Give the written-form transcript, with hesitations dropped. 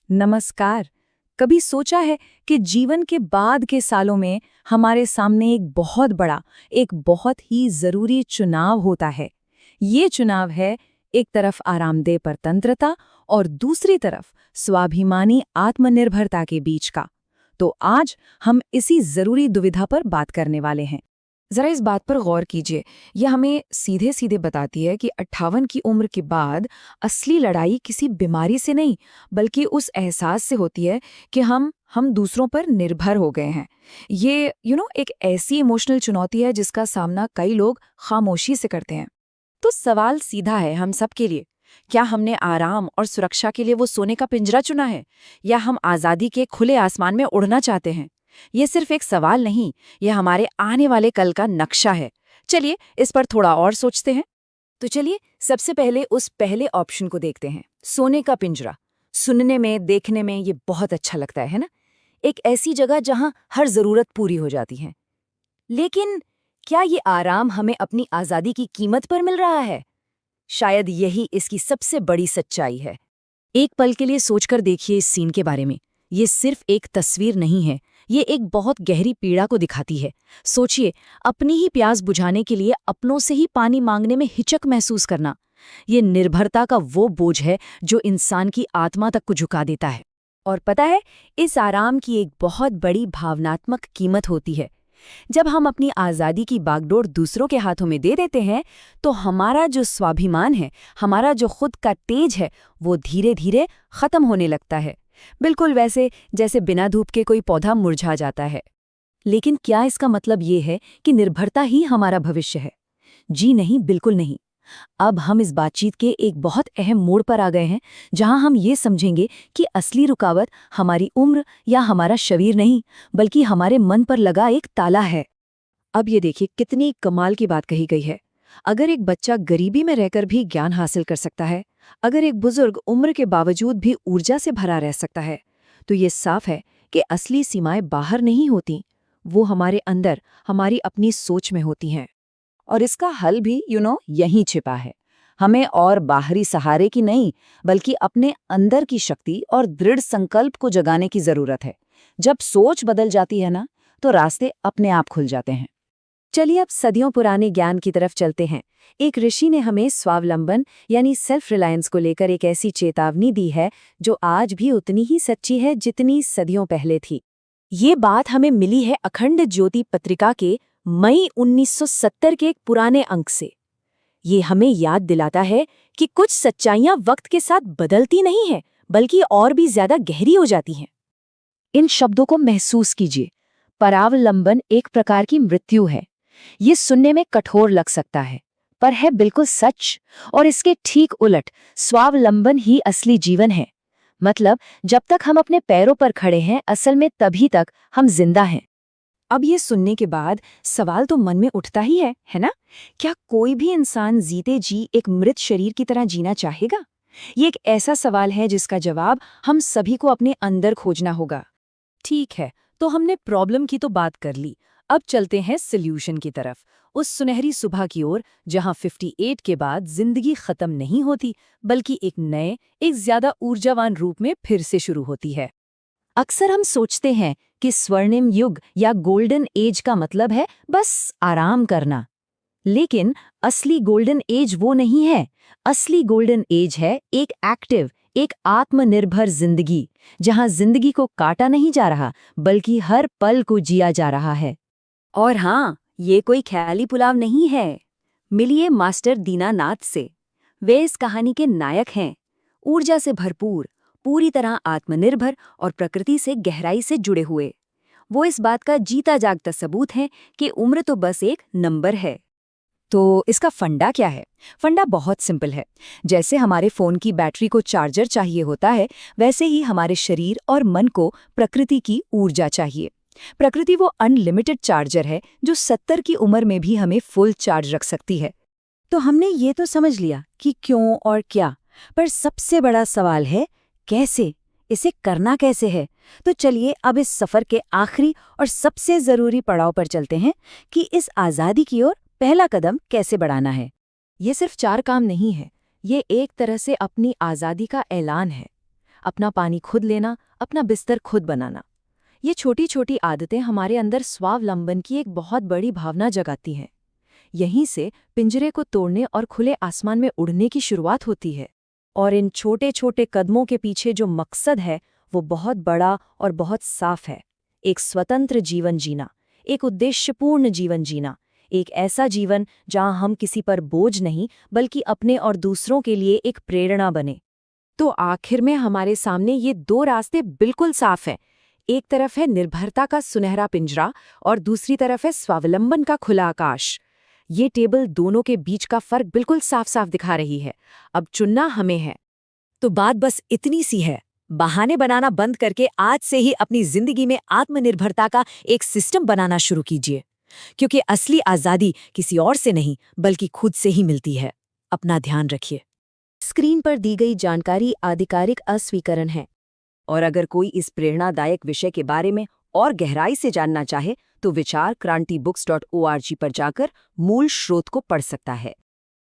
नमस्कार। कभी सोचा है कि जीवन के बाद के सालों में हमारे सामने एक बहुत ही जरूरी चुनाव होता है। ये चुनाव है एक तरफ आरामदेह परतंत्रता और दूसरी तरफ स्वाभिमानी आत्मनिर्भरता के बीच का। तो आज हम इसी जरूरी दुविधा पर बात करने वाले हैं। जरा इस बात पर गौर कीजिए। यह हमें सीधे सीधे बताती है कि 58 की उम्र के बाद असली लड़ाई किसी बीमारी से नहीं, बल्कि उस एहसास से होती है कि हम दूसरों पर निर्भर हो गए हैं। ये एक ऐसी इमोशनल चुनौती है जिसका सामना कई लोग खामोशी से करते हैं। तो सवाल सीधा है हम सब के लिए, क्या हमने आराम और सुरक्षा के लिए वो सोने का पिंजरा चुना है, या हम आज़ादी के खुले आसमान में उड़ना चाहते हैं? ये सिर्फ एक सवाल नहीं, यह हमारे आने वाले कल का नक्शा है। चलिए इस पर थोड़ा और सोचते हैं। तो चलिए सबसे पहले उस पहले ऑप्शन को देखते हैं, सोने का पिंजरा। सुनने में, देखने में ये बहुत अच्छा लगता है ना? एक ऐसी जगह जहां हर जरूरत पूरी हो जाती है। लेकिन क्या ये आराम हमें अपनी आज़ादी की कीमत पर मिल रहा है? शायद यही इसकी सबसे बड़ी सच्चाई है। एक पल के लिए सोचकर देखिए इस सीन के बारे में। ये सिर्फ एक तस्वीर नहीं है, ये एक बहुत गहरी पीड़ा को दिखाती है। सोचिए, अपनी ही प्यास बुझाने के लिए अपनों से ही पानी मांगने में हिचक महसूस करना। ये निर्भरता का वो बोझ है जो इंसान की आत्मा तक को झुका देता है। और पता है, इस आराम की एक बहुत बड़ी भावनात्मक कीमत होती है। जब हम अपनी आज़ादी की बागडोर दूसरों के हाथों में दे देते हैं, तो हमारा जो स्वाभिमान है, हमारा जो खुद का तेज है, वो धीरे धीरे खत्म होने लगता है। बिल्कुल वैसे जैसे बिना धूप के कोई पौधा मुरझा जाता है। लेकिन क्या इसका मतलब ये है कि निर्भरता ही हमारा भविष्य है? जी नहीं, बिल्कुल नहीं। अब हम इस बातचीत के एक बहुत अहम मोड़ पर आ गए हैं, जहां हम ये समझेंगे कि असली रुकावट हमारी उम्र या हमारा शरीर नहीं, बल्कि हमारे मन पर लगा एक ताला है। अब ये देखिए कितनी कमाल की बात कही गई है। अगर एक बच्चा गरीबी में रहकर भी ज्ञान हासिल कर सकता है, अगर एक बुजुर्ग उम्र के बावजूद भी ऊर्जा से भरा रह सकता है, तो ये साफ है कि असली सीमाएं बाहर नहीं होती, वो हमारे अंदर, हमारी अपनी सोच में होती हैं। और इसका हल भी यहीं छिपा है। हमें और बाहरी सहारे की नहीं, बल्कि अपने अंदर की शक्ति और दृढ़ संकल्प को जगाने की जरूरत है। जब सोच बदल जाती है ना, तो रास्ते अपने आप खुल जाते हैं। चलिए अब सदियों पुराने ज्ञान की तरफ चलते हैं। एक ऋषि ने हमें स्वावलंबन यानी सेल्फ रिलायंस को लेकर एक ऐसी चेतावनी दी है जो आज भी उतनी ही सच्ची है जितनी सदियों पहले थी। ये बात हमें मिली है अखंड ज्योति पत्रिका के मई 1970 के एक पुराने अंक से। ये हमें याद दिलाता है कि कुछ सच्चाइयां वक्त के साथ बदलती नहीं हैं, बल्कि और भी ज्यादा गहरी हो जाती हैं। इन शब्दों को महसूस कीजिए। परावलंबन एक प्रकार की मृत्यु है। ये सुनने में कठोर लग सकता है, पर है बिल्कुल सच। और इसके ठीक उलट स्वावलंबन ही असली जीवन है। मतलब जब तक हम अपने पैरों पर खड़े हैं, असल में तभी तक हम जिंदा हैं। अब ये सुनने के बाद सवाल तो मन में उठता ही है ना? क्या कोई भी इंसान जीते जी एक मृत शरीर की तरह जीना चाहेगा? ये एक ऐसा सवाल है जिसका जवाब हम सभी को अपने अंदर खोजना होगा। ठीक है, तो हमने प्रॉब्लम की तो बात कर ली। अब चलते हैं सॉल्यूशन की तरफ, उस सुनहरी सुबह की ओर जहां 58 के बाद जिंदगी खत्म नहीं होती, बल्कि एक नए, एक ज्यादा ऊर्जावान रूप में फिर से शुरू होती है। अक्सर हम सोचते हैं कि स्वर्णिम युग या गोल्डन एज का मतलब है बस आराम करना। लेकिन असली गोल्डन एज वो नहीं है। असली गोल्डन एज है एक एक्टिव, एक आत्मनिर्भर जिंदगी, जहां जिंदगी को काटा नहीं जा रहा, बल्कि हर पल को जिया जा रहा है। और हाँ, ये कोई ख्याली पुलाव नहीं है। मिलिए मास्टर दीनानाथ से। वे इस कहानी के नायक हैं। ऊर्जा से भरपूर, पूरी तरह आत्मनिर्भर और प्रकृति से गहराई से जुड़े हुए। वो इस बात का जीता जागता सबूत है कि उम्र तो बस एक नंबर है। तो इसका फंडा क्या है? फंडा बहुत सिंपल है। जैसे हमारे फोन की बैटरी को चार्जर चाहिए होता है, वैसे ही हमारे शरीर और मन को प्रकृति की ऊर्जा चाहिए। प्रकृति वो अनलिमिटेड चार्जर है जो 70 की उम्र में भी हमें फुल चार्ज रख सकती है। तो हमने ये तो समझ लिया कि क्यों और क्या, पर सबसे बड़ा सवाल है कैसे? इसे करना कैसे है? तो चलिए अब इस सफर के आखिरी और सबसे जरूरी पड़ाव पर चलते हैं कि इस आज़ादी की ओर पहला कदम कैसे बढ़ाना है। ये सिर्फ 4 काम नहीं है, ये एक तरह से अपनी आज़ादी का ऐलान है। अपना पानी खुद लेना, अपना बिस्तर खुद बनाना। ये छोटी छोटी आदतें हमारे अंदर स्वावलंबन की एक बहुत बड़ी भावना जगाती हैं। यहीं से पिंजरे को तोड़ने और खुले आसमान में उड़ने की शुरुआत होती है। और इन छोटे छोटे कदमों के पीछे जो मकसद है वो बहुत बड़ा और बहुत साफ है। एक स्वतंत्र जीवन जीना, एक उद्देश्यपूर्ण जीवन जीना, एक ऐसा जीवन जहां हम किसी पर बोझ नहीं बल्कि अपने और दूसरों के लिए एक प्रेरणा बने। तो आखिर में हमारे सामने ये दो रास्ते बिल्कुल साफ हैं। एक तरफ है निर्भरता का सुनहरा पिंजरा और दूसरी तरफ है स्वावलंबन का खुला आकाश। ये टेबल दोनों के बीच का फर्क बिल्कुल साफ साफ दिखा रही है। अब चुनना हमें है। तो बात बस इतनी सी है, बहाने बनाना बंद करके आज से ही अपनी जिंदगी में आत्मनिर्भरता का एक सिस्टम बनाना शुरू कीजिए, क्योंकि असली आजादी किसी और से नहीं बल्कि खुद से ही मिलती है। अपना ध्यान रखिए। स्क्रीन पर दी गई जानकारी आधिकारिक अस्वीकरण है। और अगर कोई इस प्रेरणादायक विषय के बारे में और गहराई से जानना चाहे तो विचारक्रांतिबुक्स.org पर जाकर मूल स्रोत को पढ़ सकता है।